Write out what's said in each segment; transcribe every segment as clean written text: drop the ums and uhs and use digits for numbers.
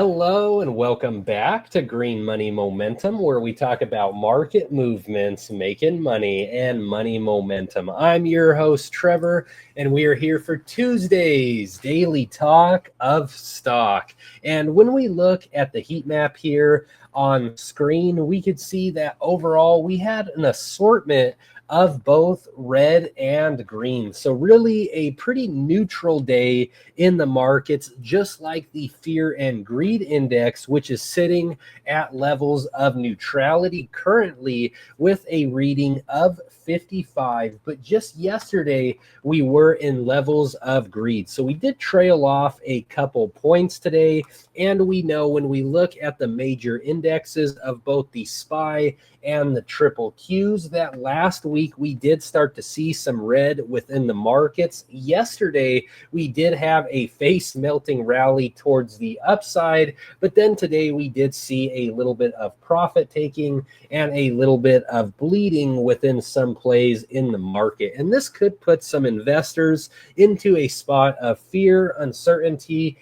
Hello and welcome back to Green Money Momentum, where we talk about market movements, making money, and money momentum. I'm your host, Trevor, and we are here for Tuesday's daily talk of stock. And when we look at the heat map here on screen, we could see that overall we had an assortment of both red and green. So really a pretty neutral day in the markets, just like the fear and greed index, which is sitting at levels of neutrality currently with a reading of 55. But just yesterday, we were in levels of greed. So we did trail off a couple points today. And we know when we look at the major indexes of both the SPY and the triple Qs that last week we did start to see some red within the markets. Yesterday, we did have a face melting rally towards the upside, but then today we did see a little bit of profit taking and a little bit of bleeding within some plays in the market. And this could put some investors into a spot of fear, uncertainty,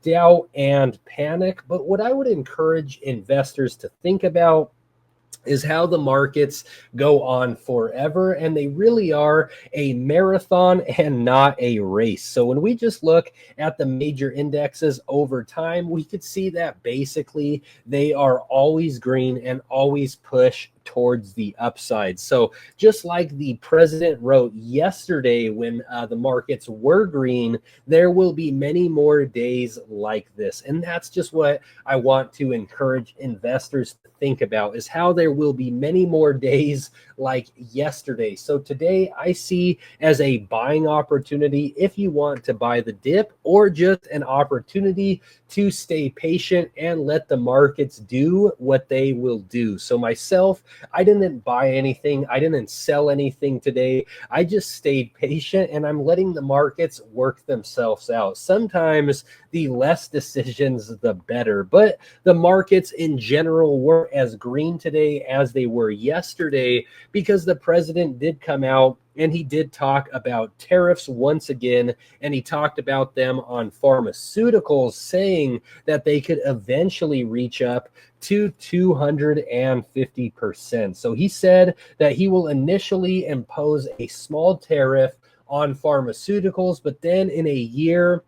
doubt, and panic. But what I would encourage investors to think about is how the markets go on forever, and they really are a marathon and not a race. So when we just look at the major indexes over time, we could see that basically they are always green and always push towards the upside. So just like the president wrote yesterday when the markets were green, there will be many more days like this. And that's just what I want to encourage investors to think about, is how there will be many more days like yesterday. So today I see as a buying opportunity if you want to buy the dip, or just an opportunity to stay patient and let the markets do what they will do. So myself, I didn't buy anything. I didn't sell anything today. I just stayed patient, and I'm letting the markets work themselves out. Sometimes the less decisions, the better. But the markets in general weren't as green today as they were yesterday, because the president did come out and he did talk about tariffs once again, and he talked about them on pharmaceuticals, saying that they could eventually reach up to 250%. So he said that he will initially impose a small tariff on pharmaceuticals, but then in a year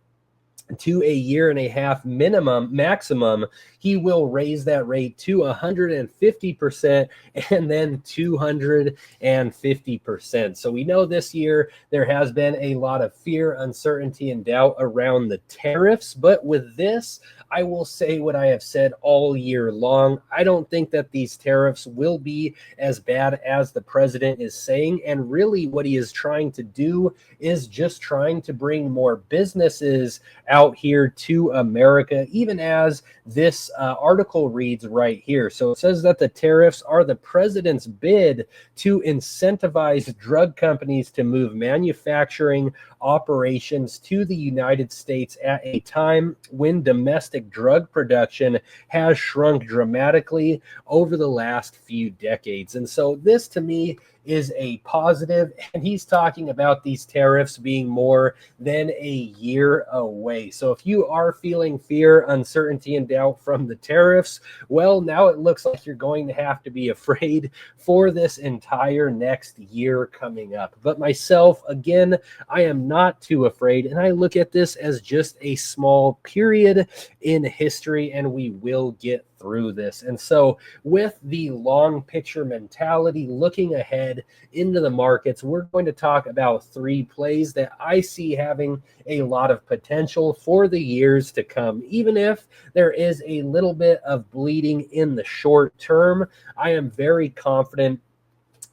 to a year and a half maximum, he will raise that rate to 150% and then 250%. So we know this year there has been a lot of fear, uncertainty, and doubt around the tariffs. But with this, I will say what I have said all year long. I don't think that these tariffs will be as bad as the president is saying. And really what he is trying to do is just trying to bring more businesses out here to America, even as this article reads right here. So it says that the tariffs are the president's bid to incentivize drug companies to move manufacturing operations to the United States at a time when domestic drug production has shrunk dramatically over the last few decades. And so this to me is a positive, and he's talking about these tariffs being more than a year away. So if you are feeling fear, uncertainty, and doubt from the tariffs, well, now it looks like you're going to have to be afraid for this entire next year coming up. But myself, again, I am not too afraid, and I look at this as just a small period in history, and we will get through this. And so with the long picture mentality, looking ahead into the markets, we're going to talk about three plays that I see having a lot of potential for the years to come. Even if there is a little bit of bleeding in the short term, I am very confident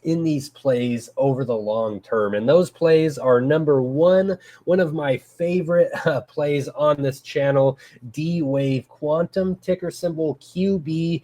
in these plays over the long term. And those plays are, number one of my favorite plays on this channel, DWave Quantum, ticker symbol QBTS.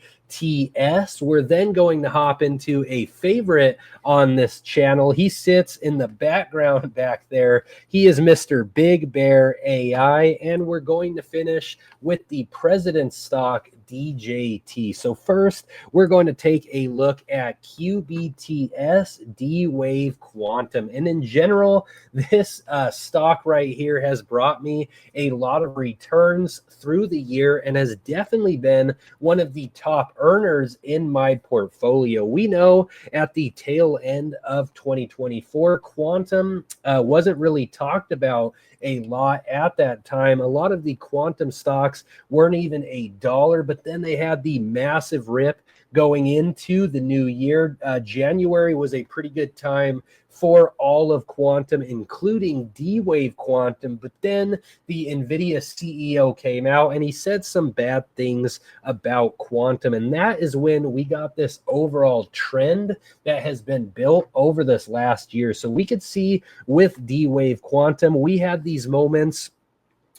We're then going to hop into a favorite on this channel. He sits in the background back there. He is Mr. BigBearAI, and we're going to finish with the president's stock, DJT. So first, we're going to take a look at QBTS DWave Quantum. And in general, this stock right here has brought me a lot of returns through the year and has definitely been one of the top earners in my portfolio. We know at the tail end of 2024, Quantum wasn't really talked about a lot at that time. A lot of the Quantum stocks weren't even $1, but then they had the massive rip going into the new year. January was a pretty good time for all of Quantum, including DWave Quantum. But then the NVIDIA CEO came out and he said some bad things about Quantum. And that is when we got this overall trend that has been built over this last year. So we could see with DWave Quantum, we had these moments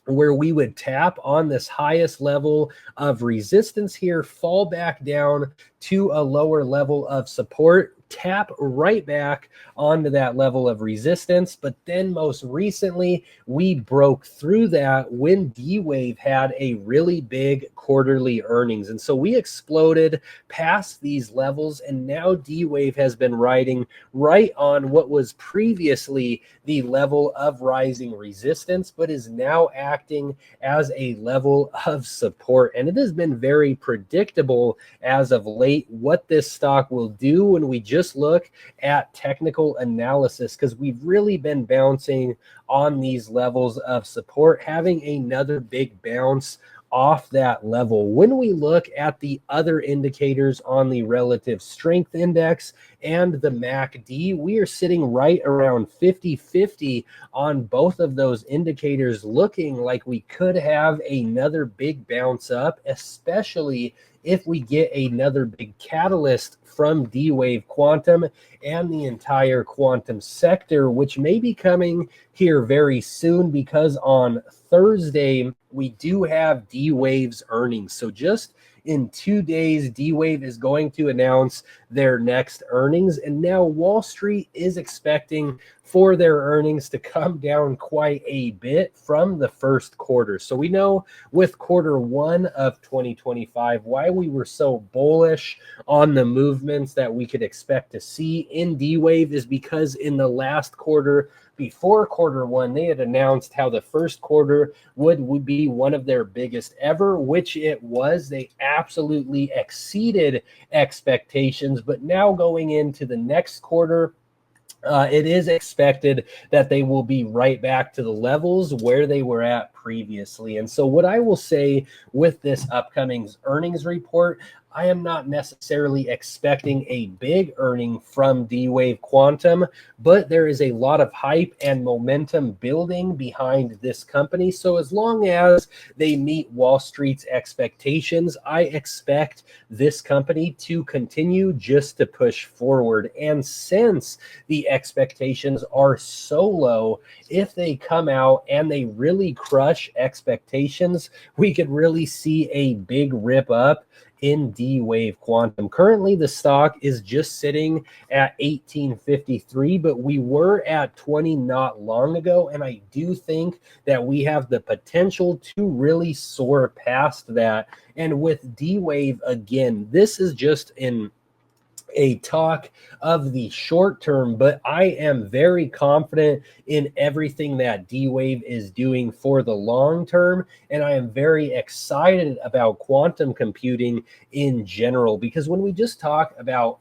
where we would tap on this highest level of resistance here, fall back down to a lower level of support, tap right back onto that level of resistance. But then most recently, we broke through that when DWave had a really big quarterly earnings. And so we exploded past these levels, and now DWave has been riding right on what was previously the level of rising resistance, but is now acting as a level of support. And it has been very predictable as of late what this stock will do when we just look at technical analysis, because we've really been bouncing on these levels of support, having another big bounce off that level. When we look at the other indicators on the relative strength index and the MACD, we are sitting right around 50-50 on both of those indicators, looking like we could have another big bounce up, especially if we get another big catalyst from DWave Quantum and the entire quantum sector, which may be coming here very soon, because on Thursday, we do have DWave's earnings. So just in 2 days, DWave is going to announce their next earnings. And now Wall Street is expecting for their earnings to come down quite a bit from the first quarter. So we know with Q1 of 2025 why we were so bullish on the movements that we could expect to see in DWave is because in the last quarter, before Q1, they had announced how the first quarter would be one of their biggest ever, which it was. They absolutely exceeded expectations. But now going into the next quarter, it is expected that they will be right back to the levels where they were at previously. And so what I will say with this upcoming earnings report, I am not necessarily expecting a big earning from DWave Quantum, but there is a lot of hype and momentum building behind this company. So as long as they meet Wall Street's expectations, I expect this company to continue just to push forward. And since the expectations are so low, if they come out and they really crush expectations, we could really see a big rip up in DWave Quantum. Currently, the stock is just sitting at 1853, but we were at 20 not long ago, and I do think that we have the potential to really soar past that. And with DWave, again, this is just in a talk of the short term, but I am very confident in everything that DWave is doing for the long term. And I am very excited about quantum computing in general, because when we just talk about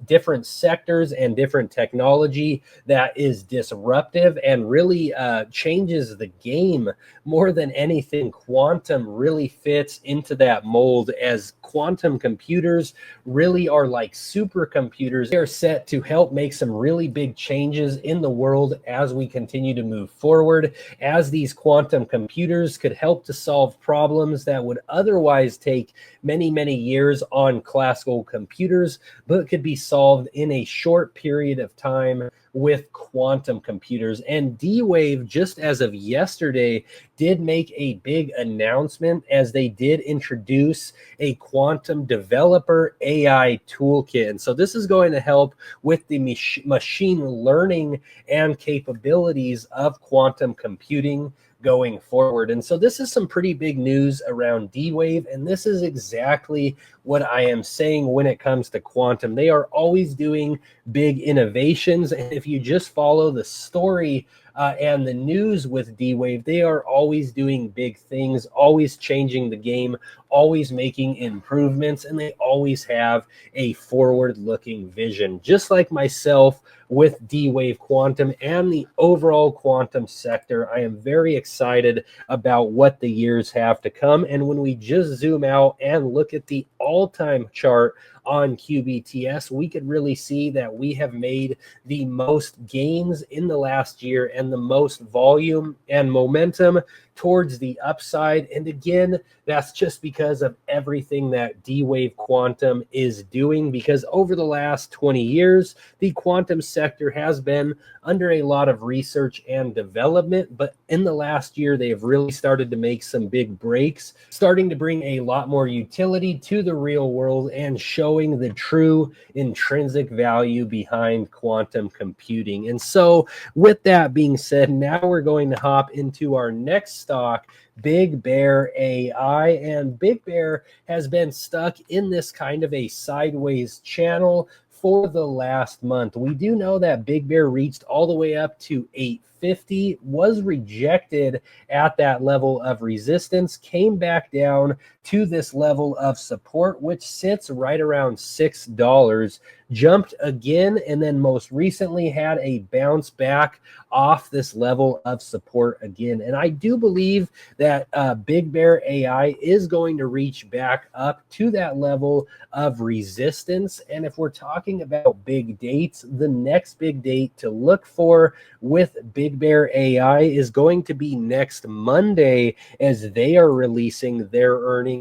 different sectors and different technology that is disruptive and really changes the game more than anything, quantum really fits into that mold, as quantum computers really are like supercomputers. They are set to help make some really big changes in the world as we continue to move forward, as these quantum computers could help to solve problems that would otherwise take many, many years on classical computers, but could be solved in a short period of time with quantum computers. And DWave, just as of yesterday, did make a big announcement, as they did introduce a quantum developer AI toolkit. And so this is going to help with the machine learning and capabilities of quantum computing going forward. And so this is some pretty big news around DWave, and this is exactly what I am saying when it comes to quantum. They are always doing big innovations, and if you just follow the story and the news with DWave, they are always doing big things, always changing the game, always making improvements, and they always have a forward-looking vision, just like myself with DWave Quantum and the overall quantum sector. I am very excited about what the years have to come. And when we just zoom out and look at the all-time chart on QBTS, we could really see that we have made the most gains in the last year and the most volume and momentum towards the upside. And again, that's just because of everything that DWave Quantum is doing, because over the last 20 years, the quantum sector has been under a lot of research and development, but in the last year, they have really started to make some big breaks, starting to bring a lot more utility to the real world and showing the true intrinsic value behind quantum computing. And so with that being said, now we're going to hop into our next stock, BigBearAI, and BigBear has been stuck in this kind of a sideways channel for the last month. We do know that BigBear reached all the way up to 850, was rejected at that level of resistance, came back down to this level of support, which sits right around $6, jumped again, and then most recently had a bounce back off this level of support again. And I do believe that BigBearAI is going to reach back up to that level of resistance. And if we're talking about big dates, the next big date to look for with BigBearAI is going to be next Monday, as they are releasing their earnings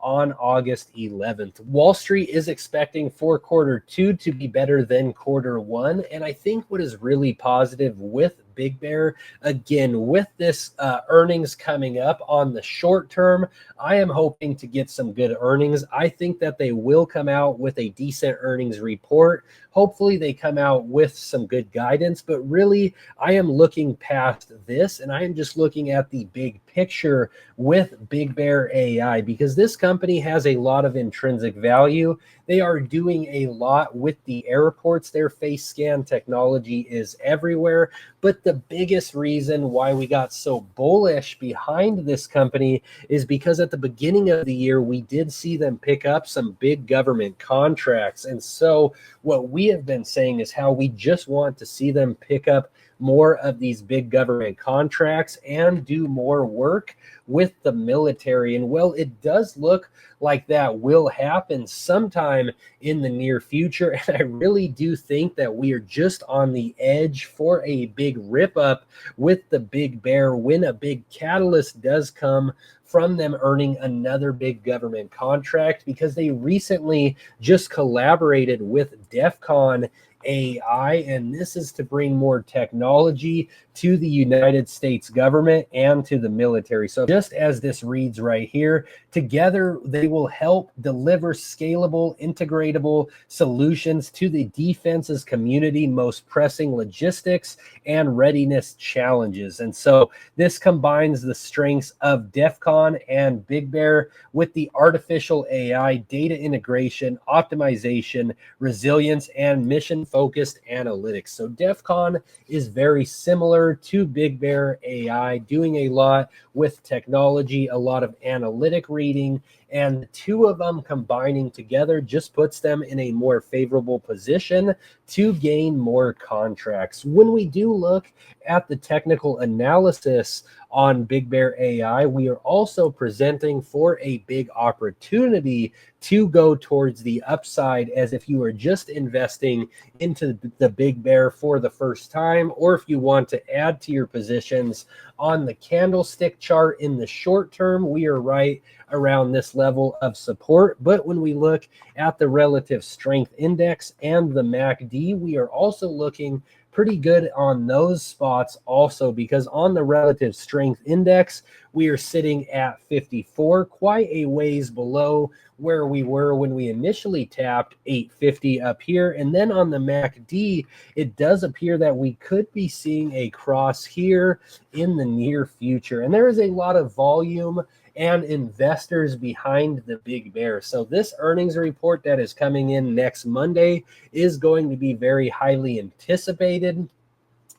on August 11th. Wall Street is expecting for Q2 to be better than Q1. And I think what is really positive with BigBear, again, with this earnings coming up on the short term, I am hoping to get some good earnings. I think that they will come out with a decent earnings report. Hopefully they come out with some good guidance, but really I am looking past this and I am just looking at the big picture with BigBearAI, because this company has a lot of intrinsic value. They are doing a lot with the airports. Their face scan technology is everywhere. But the biggest reason why we got so bullish behind this company is because at the beginning of the year, we did see them pick up some big government contracts. And so what we have been saying is how we just want to see them pick up more of these big government contracts and do more work with the military. And well, it does look like that will happen sometime in the near future. And I really do think that we are just on the edge for a big rip up with the Big Bear when a big catalyst does come from them earning another big government contract, because they recently just collaborated with DEF CON AI, and this is to bring more technology to the United States government and to the military. So just as this reads right here, together they will help deliver scalable, integratable solutions to the defense's community most pressing logistics and readiness challenges. And so this combines the strengths of DEF CON and Big Bear with the artificial AI, data integration, optimization, resilience, and mission-focused analytics. So DEF CON is very similar to BigBearAI, doing a lot with technology, a lot of analytic reading, and the two of them combining together just puts them in a more favorable position to gain more contracts. When we do look at the technical analysis on BigBearAI, we are also presenting for a big opportunity to go towards the upside, as if you are just investing into the Big Bear for the first time, or if you want to add to your positions on the candlestick chart in the short term, we are right around this level of support. But when we look at the relative strength index and the MACD, we are also looking pretty good on those spots also, because on the relative strength index, we are sitting at 54, quite a ways below where we were when we initially tapped 850 up here. And then on the MACD, it does appear that we could be seeing a cross here in the near future. And there is a lot of volume and investors behind the Big Bear. So this earnings report that is coming in next Monday is going to be very highly anticipated.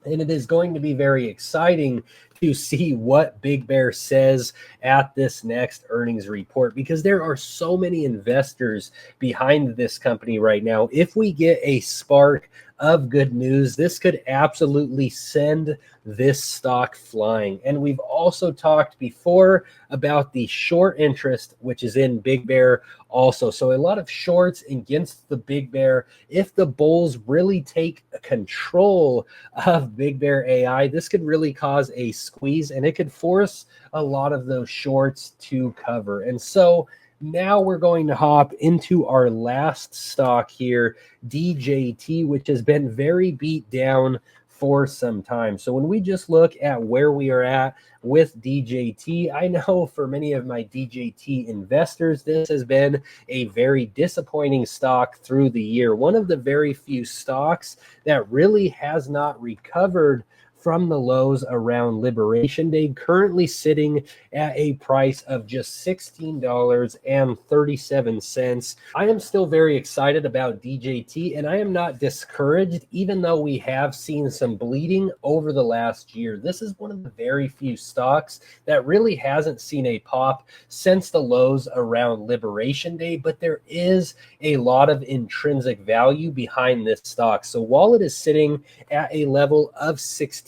And it is going to be very exciting to see what Big Bear says at this next earnings report, because there are so many investors behind this company right now. If we get a spark of good news, this could absolutely send this stock flying. And we've also talked before about the short interest, which is in Big Bear also. So a lot of shorts against the Big Bear. If the bulls really take control of BigBearAI, this could really cause a squeeze, and it could force a lot of those shorts to cover. And so now we're going to hop into our last stock here, DJT, which has been very beat down for some time. So when we just look at where we are at with DJT, I know for many of my DJT investors, this has been a very disappointing stock through the year. One of the very few stocks that really has not recovered from the lows around Liberation Day, currently sitting at a price of just $16.37. I am still very excited about DJT, and I am not discouraged, even though we have seen some bleeding over the last year. This is one of the very few stocks that really hasn't seen a pop since the lows around Liberation Day, but there is a lot of intrinsic value behind this stock. So while it is sitting at a level of $16,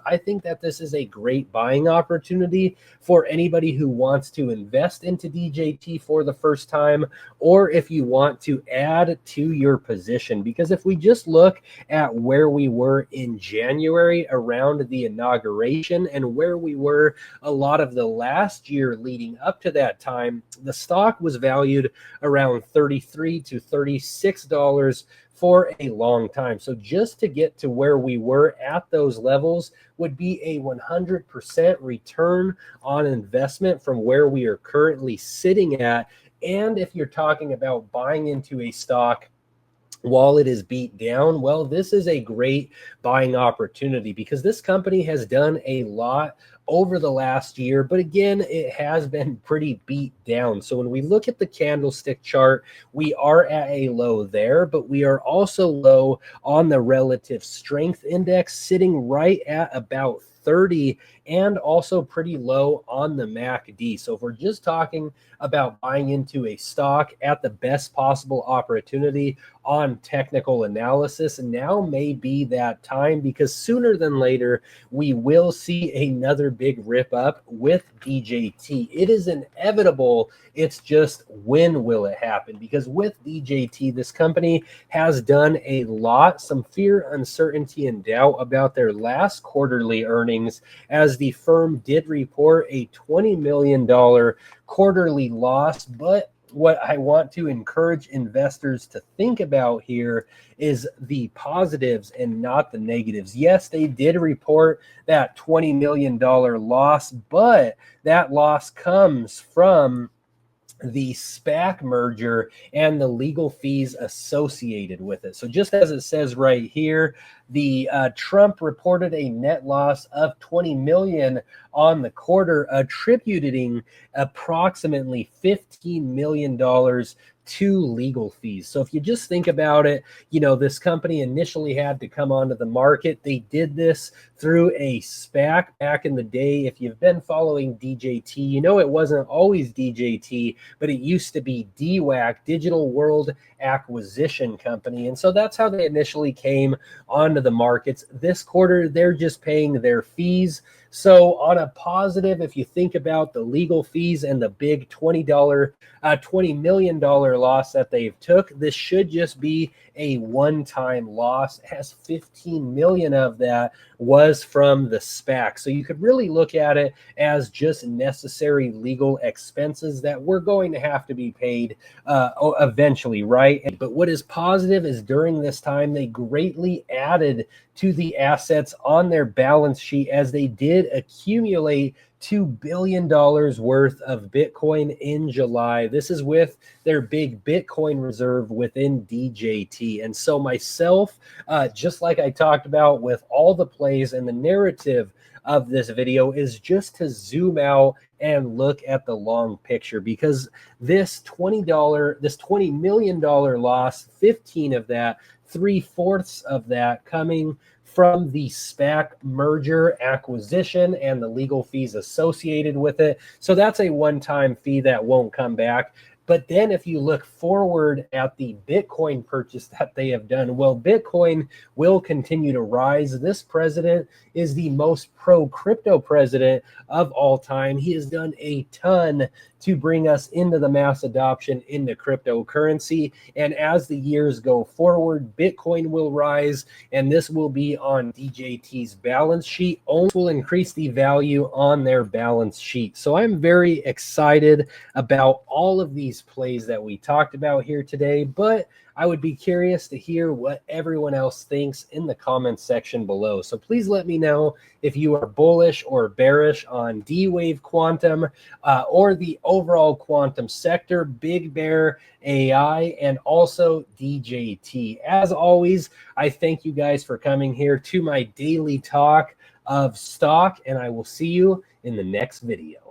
I think that this is a great buying opportunity for anybody who wants to invest into DJT for the first time, or if you want to add to your position. Because if we just look at where we were in January around the inauguration and where we were a lot of the last year leading up to that time, the stock was valued around $33 to $36 for a long time. So just to get to where we were at those levels would be a 100% return on investment from where we are currently sitting at. And if you're talking about buying into a stock while it is beat down, well, this is a great buying opportunity, because this company has done a lot over the last year, but again, it has been pretty beat down. So when we look at the candlestick chart, we are at a low there, but we are also low on the relative strength index, sitting right at about 30, and also pretty low on the MACD. So if we're just talking about buying into a stock at the best possible opportunity on technical analysis, now may be that time, because sooner than later we will see another big rip up with DJT. It is inevitable. It's just when will it happen? Because with DJT, this company has done a lot, some fear, uncertainty, and doubt about their last quarterly earnings, as the firm did report a $20 million quarterly loss. But what I want to encourage investors to think about here is the positives and not the negatives. Yes, they did report that $20 million loss, but that loss comes from the SPAC merger and the legal fees associated with it. So just as it says right here, the Trump reported a net loss of $20 million on the quarter, attributing approximately $15 million to legal fees. So if you just think about it, you know, this company initially had to come onto the market. They did this through a SPAC back in the day. If you've been following DJT, you know it wasn't always DJT, but it used to be DWAC, Digital World Acquisition Company. And so that's how they initially came onto the markets. This quarter, they're just paying their fees. So on a positive, if you think about the legal fees and the big $20 million loss that they've took, this should just be a one-time loss, as 15 million of that was from the SPAC. So you could really look at it as just necessary legal expenses that we're going to have to be paid eventually, right? But what is positive is during this time, they greatly added to the assets on their balance sheet as they did accumulate $2 billion worth of Bitcoin in July. This is with their big Bitcoin reserve within DJT. And so myself, just like I talked about with all the plays, and the narrative of this video is just to zoom out and look at the long picture, because this $20 million loss, 15 of that, 3/4 of that coming from the SPAC merger acquisition and the legal fees associated with it. So that's a one-time fee that won't come back. But then if you look forward at the Bitcoin purchase that they have done, well, Bitcoin will continue to rise. This president is the most pro-crypto president of all time. He has done a ton to bring us into the mass adoption into cryptocurrency. And as the years go forward, Bitcoin will rise, and this will be on DJT's balance sheet. Only will increase the value on their balance sheet. So I'm very excited about all of these plays that we talked about here today, but I would be curious to hear what everyone else thinks in the comments section below. So please let me know if you are bullish or bearish on DWave Quantum or the overall quantum sector, BigBearAI, and also DJT. As always, I thank you guys for coming here to my daily talk of stock, and I will see you in the next video.